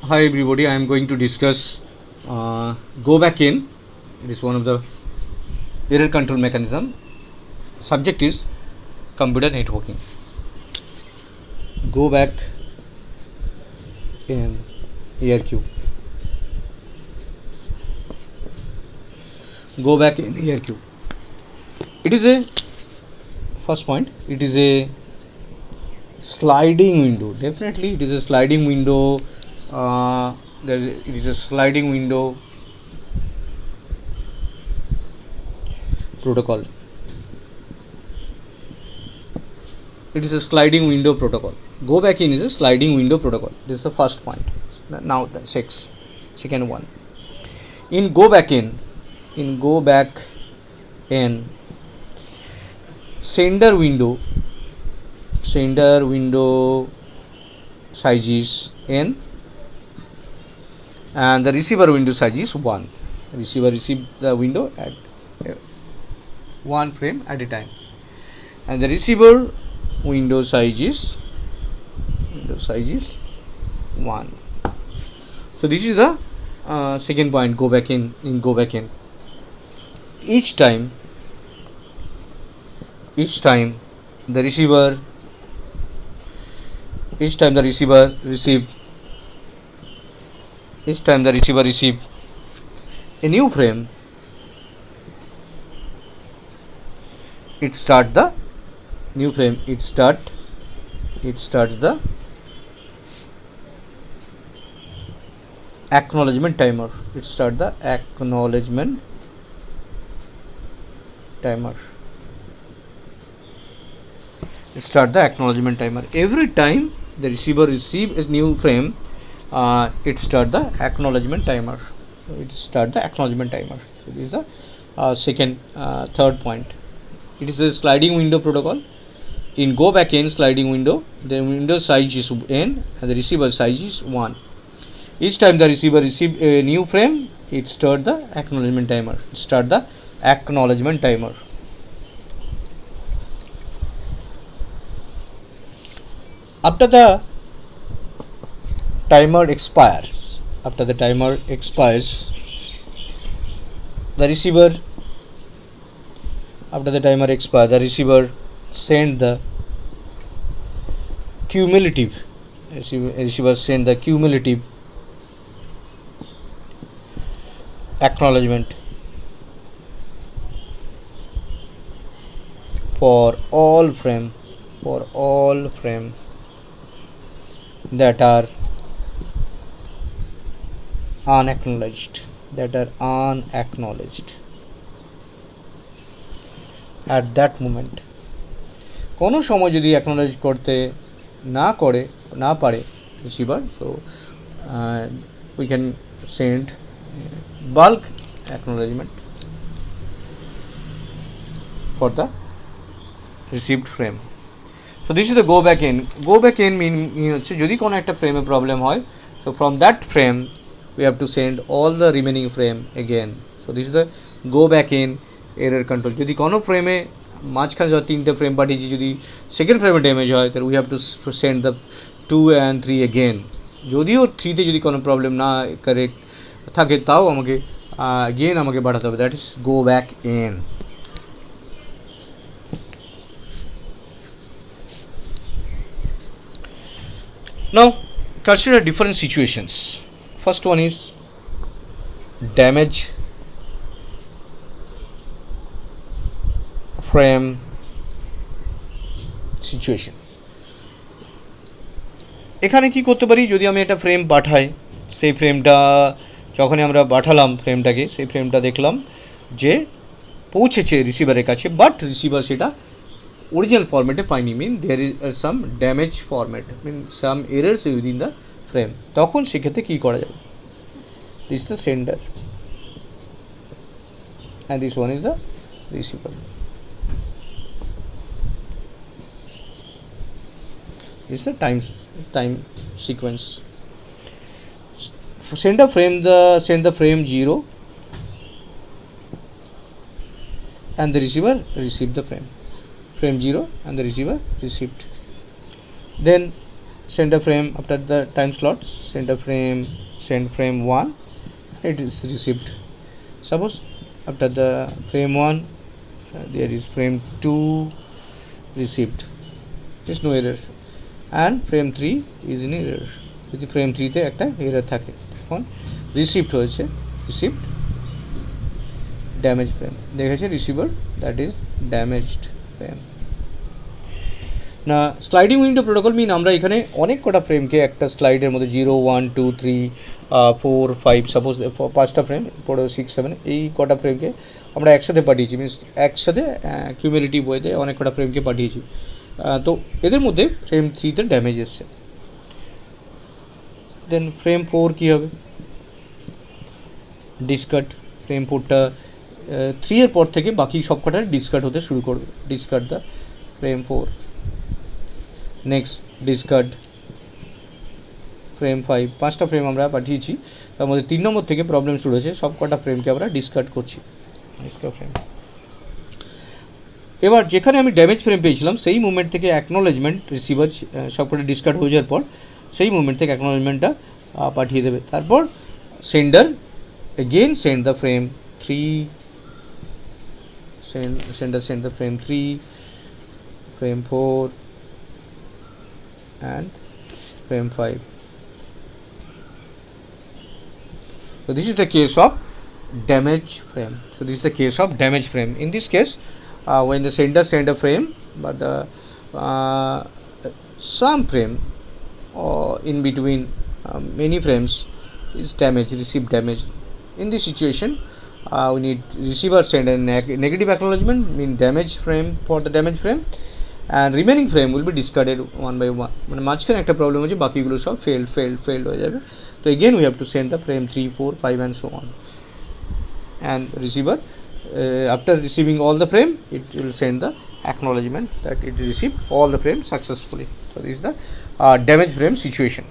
Hi everybody, I am going to discuss go back in. It is one of the error control mechanism. Subject is computer networking. Go back in ARQ. Go back in ARQ. It is a first point. It is a sliding window. Definitely, it is a sliding window. It is a sliding window protocol. It is a sliding window protocol. Go back in is a sliding window protocol. This is the first point. Now the second one. In go back in, sender window size is n, and the receiver window size is 1. Receiver receive the window at one frame at a time, and the receiver window size is 1. So this is the second point. Go back in go back in. Each time the receiver receive a new frame, it starts the acknowledgement timer. Every time the receiver receive a new frame, it start the acknowledgement timer. So this is the third point. It is a sliding window protocol. In go back in sliding window, the window size is n and the receiver size is 1. Each time the receiver receive a new frame, it start the acknowledgement timer. After the timer expires, the receiver send the cumulative acknowledgement for all frame that are unacknowledged at that moment. কোনো সময় যদি acknowledge করতে না পারে receiver, so we can send bulk acknowledgement for the received frame. So this is the go back in mean হচ্ছে যদি কোনো একটা ফ্রেমে প্রবলেম হয়, so from that frame we have to send all the remaining frame again. So this is the go back in error control. যদি কোনো ফ্রেমে মাঝখানে যত তিনটে ফ্রেম পাঠিয়েছি, যদি সেকেন্ড ফ্রেমে ড্যামেজ হয়, তাহলে we have to send the 2 and 3 again. যদিও 3তে যদি কোনো প্রবলেম না কারেক্ট থাকে, তাও আমাকে আমাকে বাড়াতে হবে. That is go back in. Now consider different situations. First one is damage frame situation. এখানে কি করতে পারি, যদি আমি একটা ফ্রেম পাঠাই, সেই ফ্রেমটা যখনই আমরা পাঠালাম ফ্রেমটাকে, সেই ফ্রেমটা দেখলাম যে পৌঁছেছে রিসিভারের কাছে, বাট রিসিভার সেটা original format পাইনি, mean there is some damage format, mean some errors within the frame. তখন সেক্ষেত্রে কি করা যাবে? This is the sender and this one is the receiver. This is the time sequence. Send the frame 0 and the receiver received the frame 0 and the receiver received. Then send the frame after the time slots, send frame 1, it is received. Suppose after the frame 1 there is frame 2 received, there is no error, and frame 3 is in error. যদি frame 3 তে একটা error থাকে তখন received হয়েছে, received damaged frame দেখেছে receiver, that is damaged frame. না sliding window protocol মিন আমরা এখানে অনেক কটা ফ্রেমকে একটা স্লাইডের মধ্যে 0 1 2 3 4 5 সাপোজ 5টা ফ্রেম 4 6 7 এই কটা ফ্রেমকে আমরা একসাথে পাঠিয়েছি, মিনস একসাথে কিউমুলেটিভ ওয়েতে অনেক কটা ফ্রেমকে পাঠিয়েছি। তো এদের মধ্যে ফ্রেম 3 তে ড্যামেজ এসছে। দেন ফ্রেম 4 কী হবে? ডিসকার্ড। ফ্রেম 4টা 3 এর পর থেকে বাকি সব কটার ডিসকার্ড হতে শুরু করবে। Discard the frame 4। Next discard frame 5। 5টা ফ্রেম আমরা পাঠিয়েছি, তার মধ্যে 3 নম্বর থেকে প্রবলেম শুরু হয়েছে, সব কটা ফ্রেমকে আমরা ডিসকার্ড করছি। ফ্রেম এবার যেখানে আমি ড্যামেজ ফ্রেম পেয়েছিলাম সেই মুভমেন্ট থেকে অ্যাকনোলেজমেন্ট রিসিভার সব কটা ডিসকার্ড হয়ে যাওয়ার পর সেই মুভমেন্ট থেকে অ্যাকনোলেজমেন্টটা পাঠিয়ে দেবে। তারপর sender again send the frame 3, send the frame 3, frame 4 and frame 5. So this is the case of damage frame. So this is the case of damage frame. In this case, when the sender send a frame, but the some frame in between many frames is damaged, received damage. In this situation, we need receiver send a negative acknowledgement, mean damage frame for the damage frame, and remaining frame will be discarded one by one. মানে মাঝখানে একটা problem হচ্ছে, বাকিগুলো সব failed হয়ে যাবে। তো again we have to send the frame 3 4 5 and so on, and receiver after receiving all the frame it will send the acknowledgement that it received all the frames successfully. So this is the damage frame situation.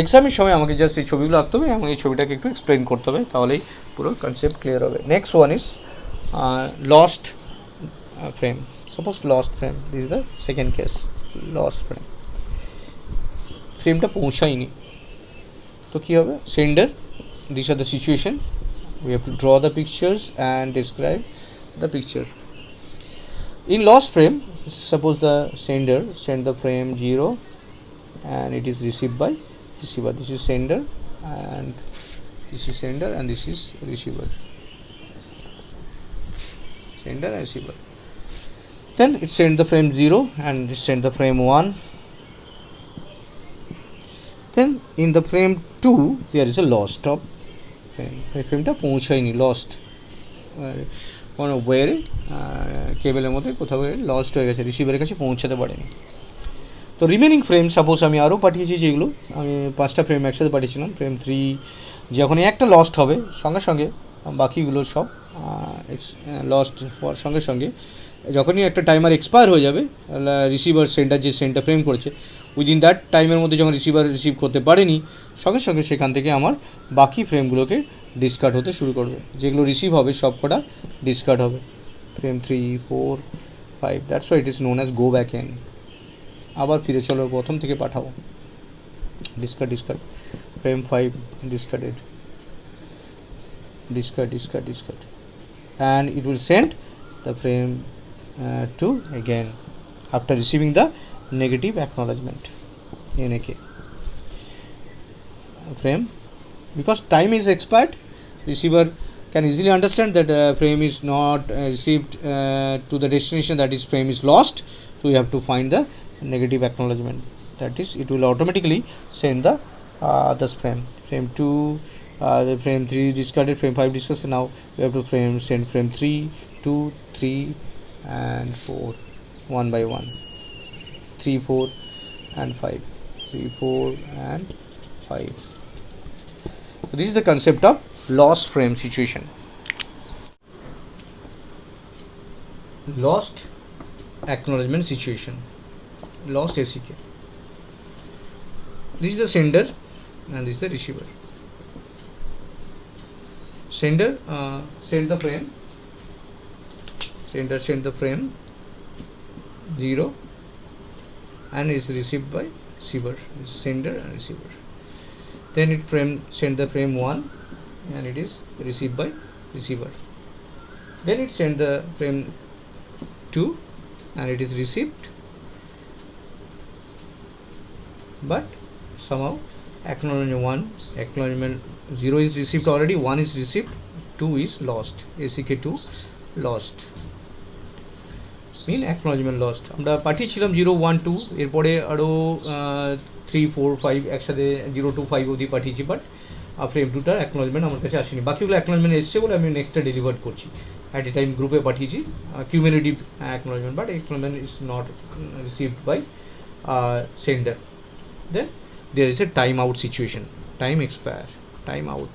এক্সামের সময় আমাকে just এই ছবিগুলো আঁকতে হবে এবং এই ছবিটাকে একটু এক্সপ্লেন করতে হবে, তাহলেই পুরো কনসেপ্ট ক্লিয়ার হবে। Next one is lost frame. Suppose lost frame, this is the second case. Lost frame, ফ্রেমটা পৌঁছায়নি, তো কী হবে? Sender, this are the situation, we have to draw the pictures and describe the picture. In lost frame, suppose the sender send the frame 0 and it is received by receiver. This is sender and this is sender and this is receiver. Sender and receiver. Then it send the frame 0 and it send the frame 1. Then in the frame 2 there is a loss of frame. Frame ta পৌঁছায়নি, lost. কোনো ওয়েরে কেবলের মধ্যে কোথাও lost হয়ে গেছে, রিসিভারের কাছে পৌঁছাতে পারেনি। তো রিমেনিং ফ্রেম সাপোজ আমি আরও পাঠিয়েছি, যেগুলো আমি 5টা ফ্রেম একসাথে পাঠিয়েছিলাম। ফ্রেম 3 যখনই একটা লস্ট হবে সঙ্গে সঙ্গে বাকিগুলো সব লস্ট হওয়ার সঙ্গে সঙ্গে যখনই একটা টাইমার এক্সপায়ার হয়ে যাবে, রিসিভার সেন্টার যে সেন্টার ফ্রেম করেছে উইদিন দ্যাট টাইমের মধ্যে যখন রিসিভার রিসিভ করতে পারেনি সঙ্গে সঙ্গে সেখান থেকে আমার বাকি ফ্রেমগুলোকে ডিসকার্ড হতে শুরু করবে। যেগুলো রিসিভ হবে সব কটা ডিসকার্ড হবে। Frame 3 4 5, that's why it is known as go back N. আবার ফিরে চলো, প্রথম থেকে পাঠাবো। Discard discard, frame 5 discarded, discard, and it will send the frame 2 again after receiving the negative acknowledgement NAK frame. Because time is expired, receiver can easily understand that frame is not received to the destination, that is frame is lost. So we have to find the negative acknowledgement, that is it will automatically send the this frame 2, the frame 3 discarded, frame 5 discarded. Now we have to send frame 3 2 3 and 4 one by one, 3 4 and 5, 3 4 and 5. So this is the concept of lost frame situation. Lost acknowledgement situation, lost ACK. This is the sender and this is the receiver. Sender send the frame, sender send the frame 0 and is received by receiver, sender and receiver. Then it send the frame 1 and it is received by receiver. Then it send the frame 2 and it is received, but somehow acknowledgement 0 is received already, 1 is received, 2 is lost, ACK2 lost, mean acknowledgement lost. আমরা পাঠিয়েছিলাম 0 1 2 এরপরে আরও 3 4 5 একসাথে 0 2 5 অবধি পাঠিয়েছি, but frame 2টার acknowledgement আমার কাছে আসেনি। বাকিগুলো অ্যাকনোলজমেন্ট এসছে বলে আমি নেক্সটটা ডেলিভার করছি। অ্যাট এ টাইম গ্রুপে পাঠিয়েছি cumulative acknowledgement, but acknowledgement is not received by sender. Then there is a time out situation, time expire, time out.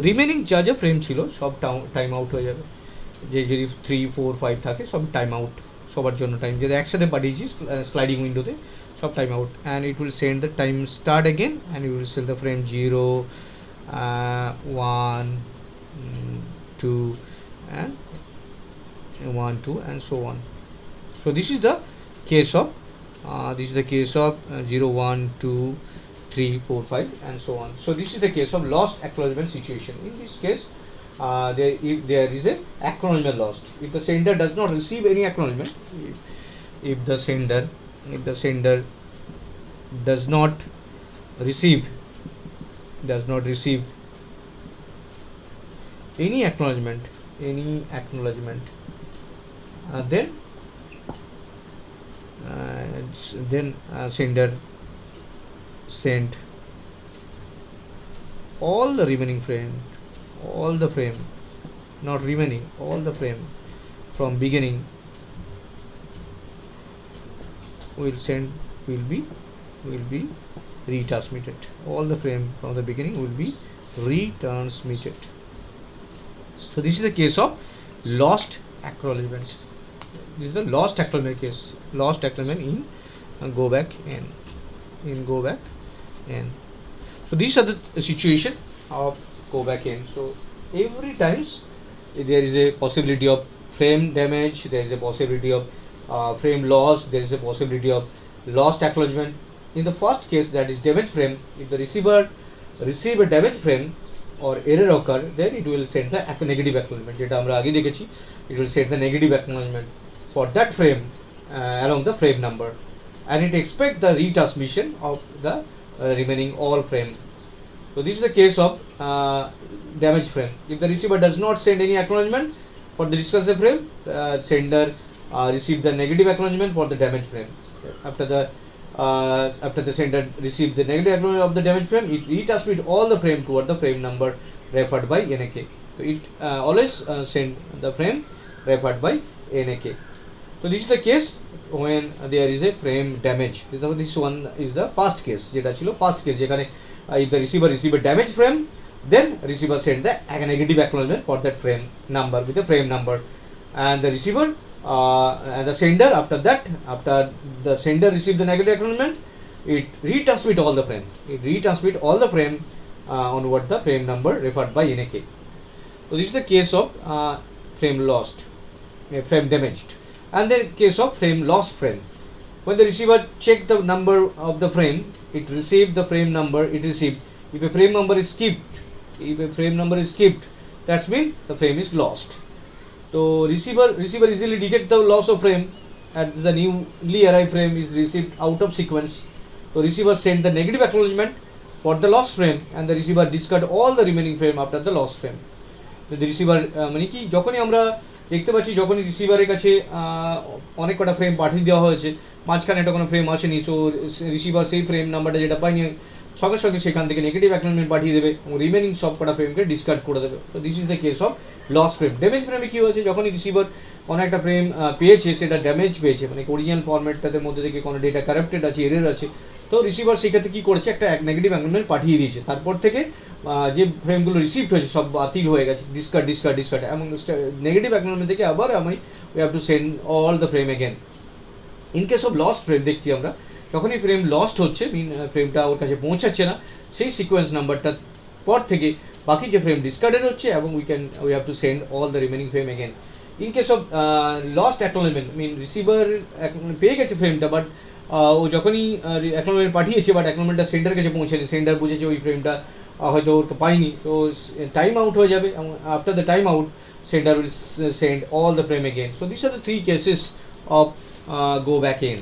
Remaining যা যা ফ্রেম ছিল সব টাইম আউট হয়ে যাবে, যে যদি 3 4 5 থাকে সব টাইম আউট, সবার জন্য টাইম যদি একসাথে পাঠিয়েছি স্লাইডিং উইন্ডোতে সব time out, and it will send the time start again and you will send the frame 0 1 2 and 1 2 and so on. So this is the case of 0 1 2 3 4 5 and so on. So this is the case of lost acknowledgement situation. In this case if there is a acknowledgement lost, if the sender does not receive any acknowledgement, if the sender does not receive any acknowledgement, then sender send all the remaining frame, not remaining, all the frame from beginning will be retransmitted. All the frame from the beginning will be retransmitted. So this is the case of lost acknowledgement. This is the lost acknowledgement case, lost acknowledgement in go back n. So these are the situation of go back n. So every times there is a possibility of frame damage, there is a possibility of frame loss, there is a possibility of lost acknowledgement. In the first case, that is damaged frame, if the receiver receive a damaged frame or error occur, then it will send the negative acknowledgement, যেটা আমরা আগে দেখেছি, it will send the negative acknowledgement for that frame along the frame number, and it expect the retransmission of the remaining all frame. So this is the case of damaged frame. If the receiver does not send any acknowledgement for the discussed frame, sender receive the negative acknowledgement for the damaged frame. After the sender receive the negative acknowledgement of the damaged frame, it retransmit all the frame toward the frame number referred by NAK. So it always send the frame referred by NAK. So this is the case when there is a frame damage. This one is the past case, যেটা ছিল past case, যেখানে if the receiver receive a damaged frame, then receiver send the negative acknowledgement for that frame number with the frame number, and the receiver and the sender after the sender receive the negative acknowledgement, it retransmit all the frame, onward the frame number referred by NAK. So this is the case of frame lost, frame damaged. And the case of frame lost frame, when the receiver check the number of the frame, it received the frame number it received. If a frame number is skipped, that means the frame is lost. So receiver easily detect the loss of frame as the newly arrived frame is received out of sequence. So receiver send the negative acknowledgement for the lost frame, and the receiver discard all the remaining frame after the lost frame. So the receiver মানে কি, যখনই আমরা দেখতে পাচ্ছি যখনই রিসিভারের কাছে অনেক কটা ফ্রেম পাঠিয়ে দেওয়া হয়েছে, মাঝখানে একটা কোনো ফ্রেম আসেনি, সো রিসিভার সেই ফ্রেম নাম্বারটা যেটা পাইনি সঙ্গে সঙ্গে সেখান থেকে নেগেটিভ অ্যাকনোলেজমেন্ট পাঠিয়ে দেবে এবং রিমেনিং সব কটা ফ্রেমকে ডিসকার্ড করে দেবে। So this is the case of loss frame. Damage ফ্রেমে কী হয়েছে, যখনই রিসিভার কোনো একটা ফ্রেম পেয়েছে সেটা ড্যামেজ পেয়েছে, মানে অরিজিনাল ফরম্যাটটাদের মধ্যে থেকে কোনো ডেটা কারাপ্টেড আছে, এরর আছে, তো রিসিভার সেক্ষেত্রে কী করেছে, একটা নেগেটিভ অ্যাকনোলেজমেন্ট পাঠিয়ে দিয়েছে। তারপর থেকে যে ফ্রেমগুলো রিসিভড হয়েছে সব বাতিল হয়ে গেছে, ডিসকার্ড এবং নেগেটিভ অ্যাকনোলেজমেন্ট থেকে আবার we have to send all the frame again. In case of lost frame দেখছি আমরা, যখনই ফ্রেম লস্ট হচ্ছে, ফ্রেমটা ওর কাছে পৌঁছাচ্ছে না, সেই সিকোয়েন্স নাম্বারটার পর থেকে বাকি যে ফ্রেম ডিসকার্ডেড হচ্ছে এবং we have to send all the remaining frame again. In case of lost acknowledgement mean receiver পেয়ে গেছে ফ্রেমটা, বাট ও যখনই অ্যাকনোলেজমেন্ট পাঠিয়েছে বাট অ্যাকনোলেজমেন্টটা সেন্ডার কাছে পৌঁছেনি, সেন্ডার বুঝেছে ওই ফ্রেমটা হয়তো ওর পাইনি, তো টাইম আউট হয়ে যাবে। After the time out sender will send all the frame again. So these are the three cases of go back in.